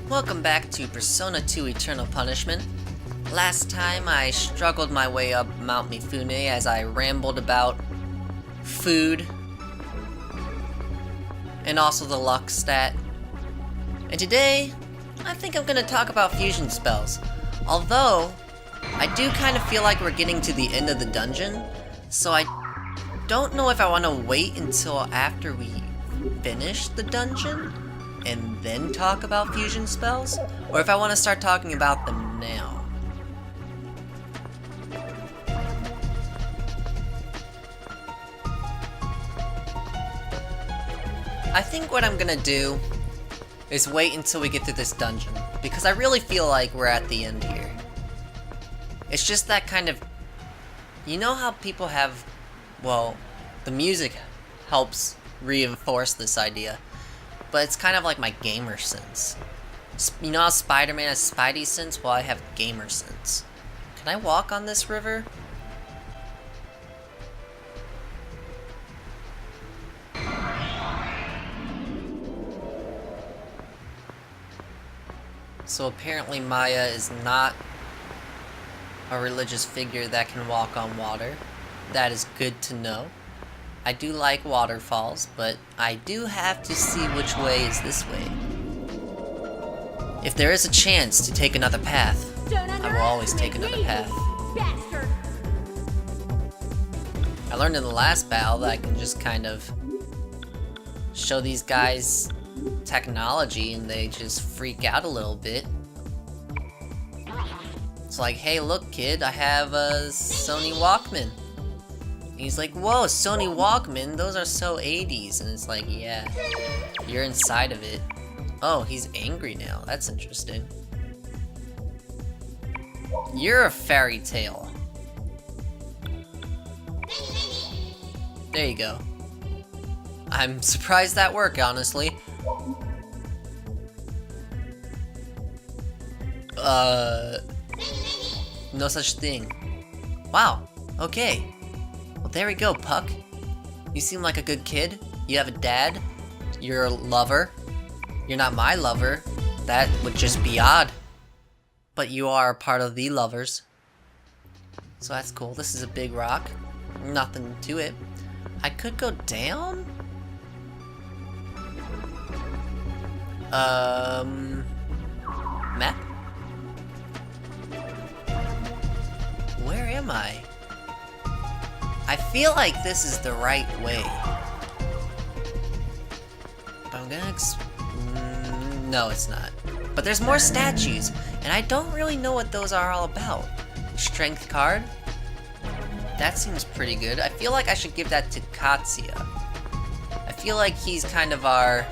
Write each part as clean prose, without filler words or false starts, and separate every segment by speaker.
Speaker 1: Welcome back to Persona 2 Eternal Punishment. Last time I struggled my way up Mount Mifune as I rambled about food and also the luck stat. And today, I think I'm gonna talk about fusion spells. Although, I do kind of feel like we're getting to the end of the dungeon, so I don't know if I want to wait until after we finish the dungeon and then talk about fusion spells, or if I want to start talking about them now. I think what I'm gonna do is wait until we get to this dungeon, because I really feel like we're at the end here. It's just that kind of... You know how people have... Well, the music helps reinforce this idea, but it's kind of like my gamer sense. You know how Spider-Man has Spidey sense? Well, I have gamer sense. Can I walk on this river? So apparently Maya is not a religious figure that can walk on water. That is good to know. I do like waterfalls, but I do have to see which way is this way. If there is a chance to take another path, I will always take another path. I learned in the last battle that I can just kind of show these guys technology and they just freak out a little bit. It's like, hey look kid, I have a Sony Walkman. He's like, whoa, Sony Walkman, those are so 80s. And it's like, yeah, you're inside of it. Oh, he's angry now. That's interesting. You're a fairy tale. There you go. I'm surprised that worked, honestly. No such thing. Wow, okay. Well, there we go, Puck. You seem like a good kid. You have a dad. You're a lover. You're not my lover. That would just be odd. But you are a part of the lovers. So that's cool. This is a big rock. Nothing to it. I could go down? Map? Where am I? I feel like this is the right way. But I'm gonna no, it's not. But there's more statues, and I don't really know what those are all about. Strength card? That seems pretty good. I feel like I should give that to Katsuya. I feel like he's kind of our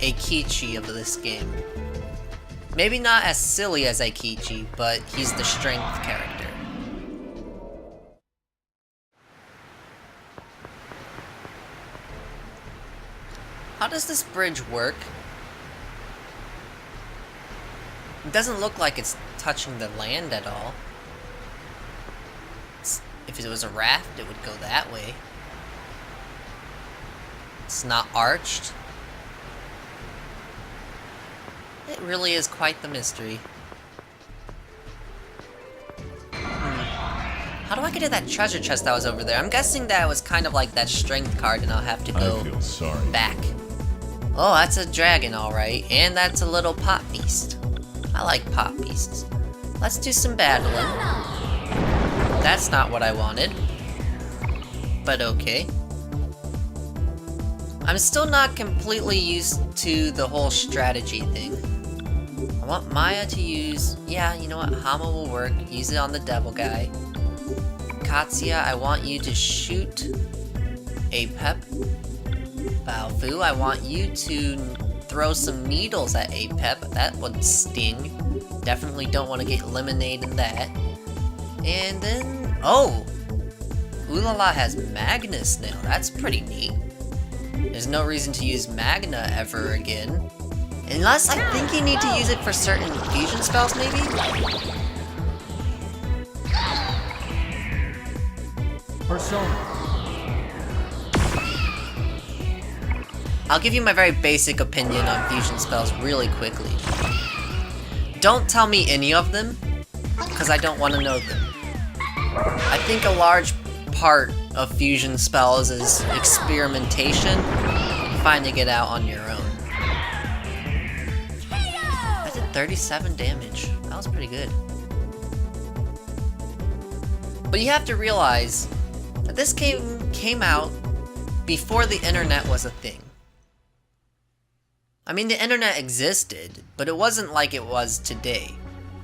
Speaker 1: Eikichi of this game. Maybe not as silly as Eikichi, but he's the strength character. How does this bridge work? It doesn't look like it's touching the land at all. If it was a raft, it would go that way. It's not arched. It really is quite the mystery. How do I get to that treasure chest that was over there? I'm guessing that was kind of like that strength card and I'll have to go back. Oh, that's a dragon, alright. And that's a little pot beast. I like pot beasts. Let's do some battling. That's not what I wanted. But okay. I'm still not completely used to the whole strategy thing. I want Maya to use... Yeah, you know what? Hama will work. Use it on the devil guy. Katsuya, I want you to shoot Apep. Baofu, I want you to throw some needles at Apep. That would sting. Definitely don't want to get eliminated in that. And then... Oh! Ulala has Magnus now. That's pretty neat. There's no reason to use Magna ever again. Unless I think you need to use it for certain fusion spells, maybe? Persona. I'll give you my very basic opinion on fusion spells really quickly. Don't tell me any of them, because I don't want to know them. I think a large part of fusion spells is experimentation and finding it out on your own. I did 37 damage. That was pretty good. But you have to realize that this game came out before the internet was a thing. I mean, the internet existed, but it wasn't like it was today.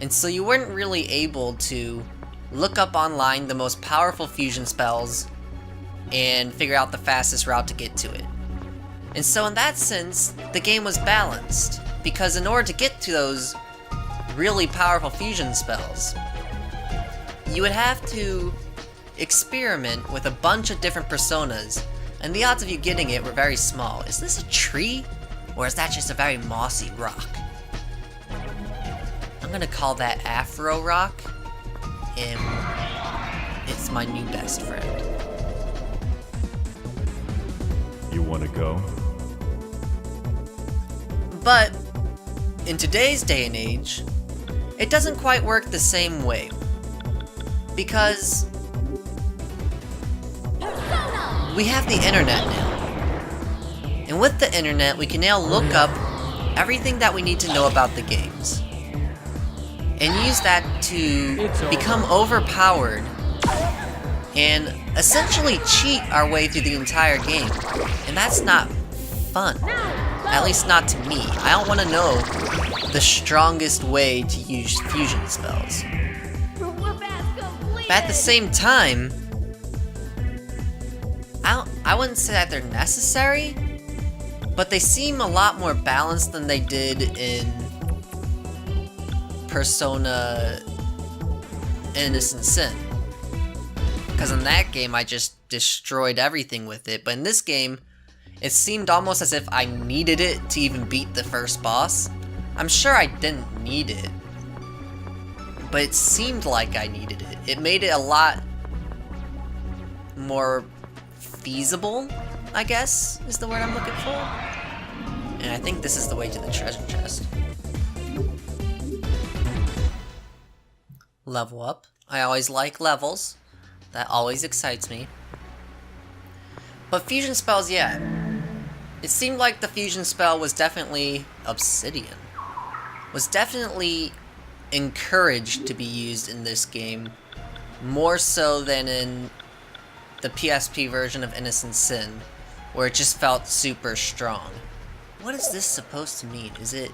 Speaker 1: And so you weren't really able to look up online the most powerful fusion spells and figure out the fastest route to get to it. And so in that sense, the game was balanced, because in order to get to those really powerful fusion spells, you would have to experiment with a bunch of different personas, and the odds of you getting it were very small. Is this a tree? Or is that just a very mossy rock? I'm gonna call that Afro Rock, and it's my new best friend.
Speaker 2: You wanna go?
Speaker 1: But, in today's day and age, it doesn't quite work the same way. Because we have the internet now. And with the internet, we can now look up everything that we need to know about the games. And use that to become overpowered and essentially cheat our way through the entire game. And that's not fun. At least not to me. I don't want to know the strongest way to use fusion spells. But at the same time, I wouldn't say that they're necessary, but they seem a lot more balanced than they did in Persona Innocent Sin. Because in that game, I just destroyed everything with it, but in this game, it seemed almost as if I needed it to even beat the first boss. I'm sure I didn't need it, but it seemed like I needed it. It made it a lot more feasible, I guess, is the word I'm looking for. And I think this is the way to the treasure chest. Level up. I always like levels. That always excites me. But fusion spells, yeah. It seemed like the fusion spell was definitely Obsidian. Was definitely encouraged to be used in this game, more so than in the PSP version of Innocent Sin, where it just felt super strong. What is this supposed to mean? Is it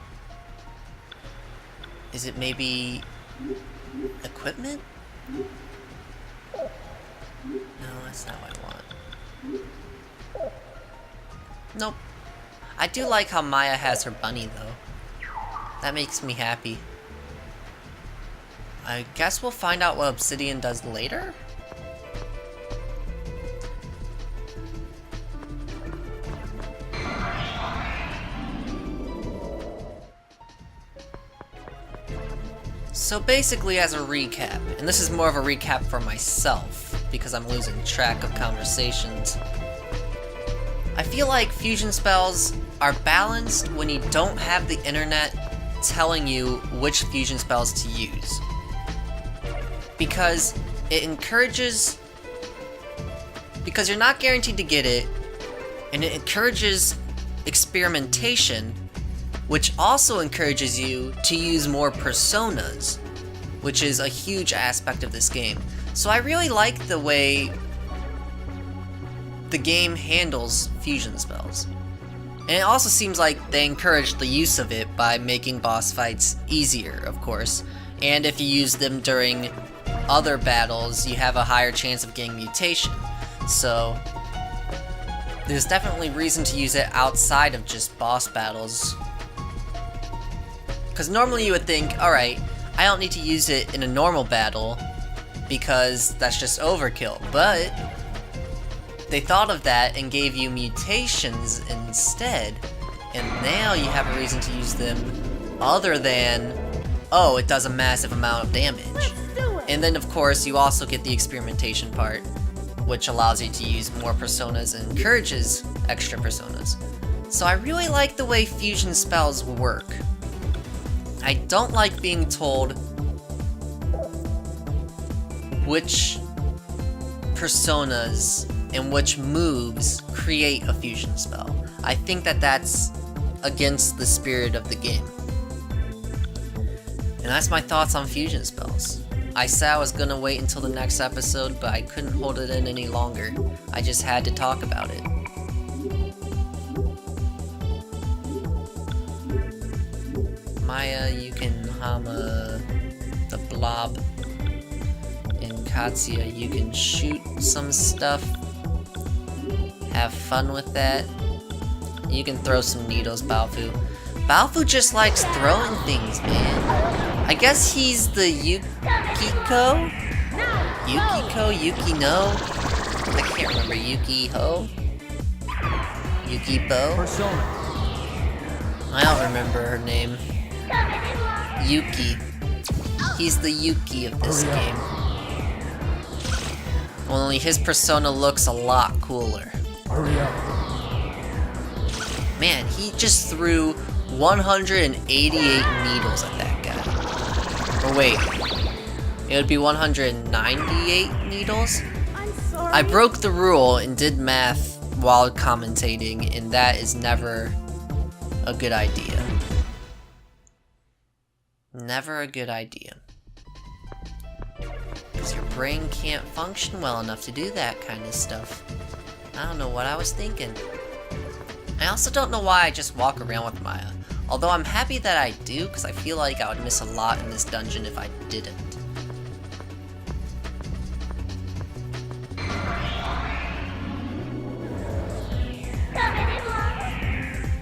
Speaker 1: maybe equipment? No, that's not what I want. Nope. I do like how Maya has her bunny, though. That makes me happy. I guess we'll find out what Obsidian does later? So basically, as a recap, and this is more of a recap for myself, because I'm losing track of conversations, I feel like fusion spells are balanced when you don't have the internet telling you which fusion spells to use. Because it encourages... because you're not guaranteed to get it, and it encourages experimentation, which also encourages you to use more personas, which is a huge aspect of this game. So I really like the way the game handles fusion spells. And it also seems like they encourage the use of it by making boss fights easier, of course. And if you use them during other battles, you have a higher chance of getting mutation. So there's definitely reason to use it outside of just boss battles. Because normally you would think, alright, I don't need to use it in a normal battle because that's just overkill. But they thought of that and gave you mutations instead. And now you have a reason to use them other than, oh, it does a massive amount of damage. And then of course you also get the experimentation part, which allows you to use more personas and encourages extra personas. So I really like the way fusion spells work. I don't like being told which personas and which moves create a fusion spell. I think that that's against the spirit of the game. And that's my thoughts on fusion spells. I said I was gonna wait until the next episode, but I couldn't hold it in any longer. I just had to talk about it. Maya, you can Hama the blob. In Katsuya, you can shoot some stuff. Have fun with that. You can throw some needles, Baofu. Baofu just likes throwing things, man. I guess he's the Yukiko? Yukino? I can't remember. Yukiho? Yukibo? I don't remember her name. Yuki. He's the Yuki of this game. Only his persona looks a lot cooler. Man, he just threw 188 needles at that guy. Or wait, it would be 198 needles? I broke the rule and did math while commentating, and that is never a good idea. Never a good idea. Because your brain can't function well enough to do that kind of stuff. I don't know what I was thinking. I also don't know why I just walk around with Maya. Although I'm happy that I do, because I feel like I would miss a lot in this dungeon if I didn't.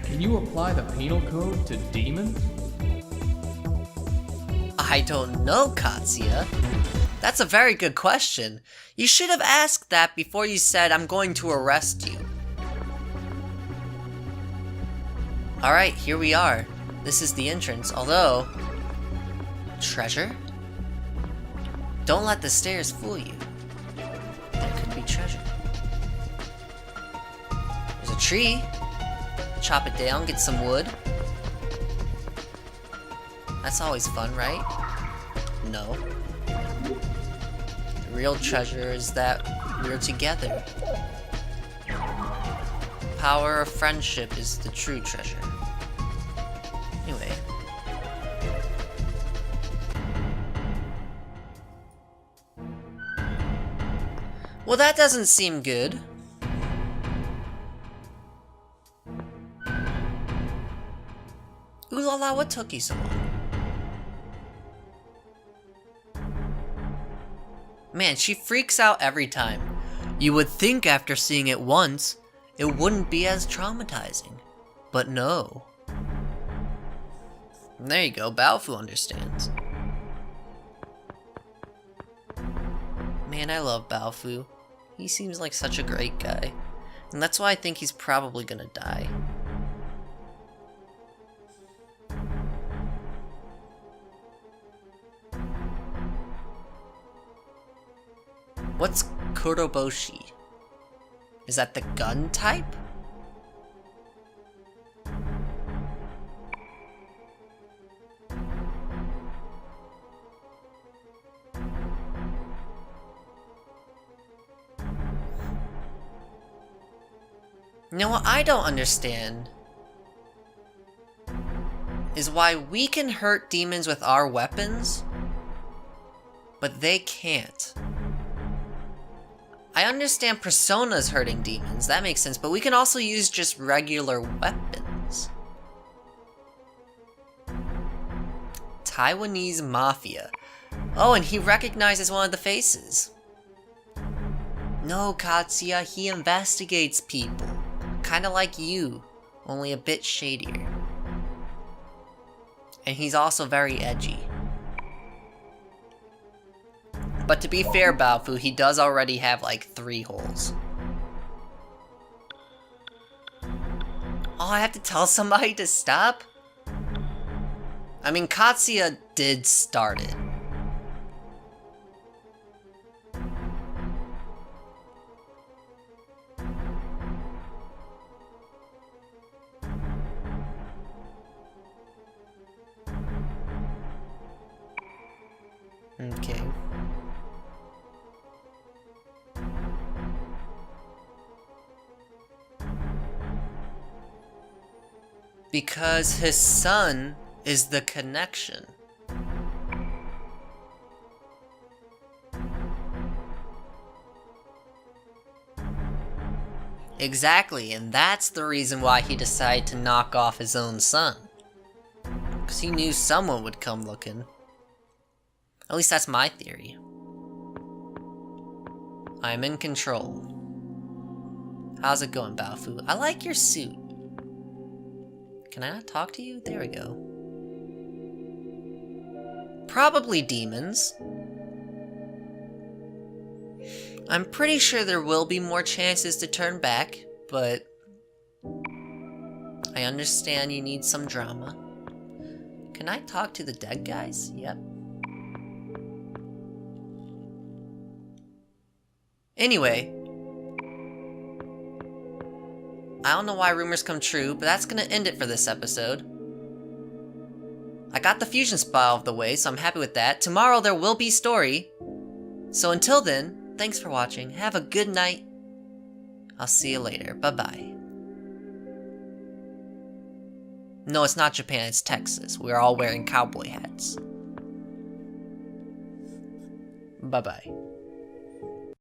Speaker 3: Can you apply the penal code to demons?
Speaker 1: I don't know, Katsuya. That's a very good question. You should have asked that before you said, "I'm going to arrest you." Alright, here we are. This is the entrance, although... Treasure? Don't let the stairs fool you. There could be treasure. There's a tree. Chop it down, get some wood. That's always fun, right? No. The real treasure is that we're together. Power of friendship is the true treasure. Anyway. Well, that doesn't seem good. Ooh la la, what took you so long? Man, she freaks out every time. You would think after seeing it once, it wouldn't be as traumatizing. But no. And there you go, Baofu understands. Man, I love Baofu. He seems like such a great guy. And that's why I think he's probably gonna die. What's Kuroboshi? Is that the gun type? You know what I don't understand is why we can hurt demons with our weapons, but they can't. I understand personas hurting demons, that makes sense, but we can also use just regular weapons. Taiwanese Mafia. Oh, and he recognizes one of the faces. No, Katsuya, he investigates people. Kinda like you, only a bit shadier. And he's also very edgy. But to be fair, Baofu, he does already have like 3 holes. Oh, I have to tell somebody to stop? I mean, Katsuya did start it. Okay. Because his son is the connection. Exactly, and that's the reason why he decided to knock off his own son. Because he knew someone would come looking. At least that's my theory. I'm in control. How's it going, Baofu? I like your suit. Can I not talk to you? There we go. Probably demons. I'm pretty sure there will be more chances to turn back, but I understand you need some drama. Can I talk to the dead guys? Yep. Anyway, I don't know why rumors come true, but that's gonna end it for this episode. I got the fusion spell out of the way, so I'm happy with that. Tomorrow there will be story. So until then, thanks for watching. Have a good night. I'll see you later. Bye-bye. No, it's not Japan, it's Texas. We're all wearing cowboy hats. Bye-bye.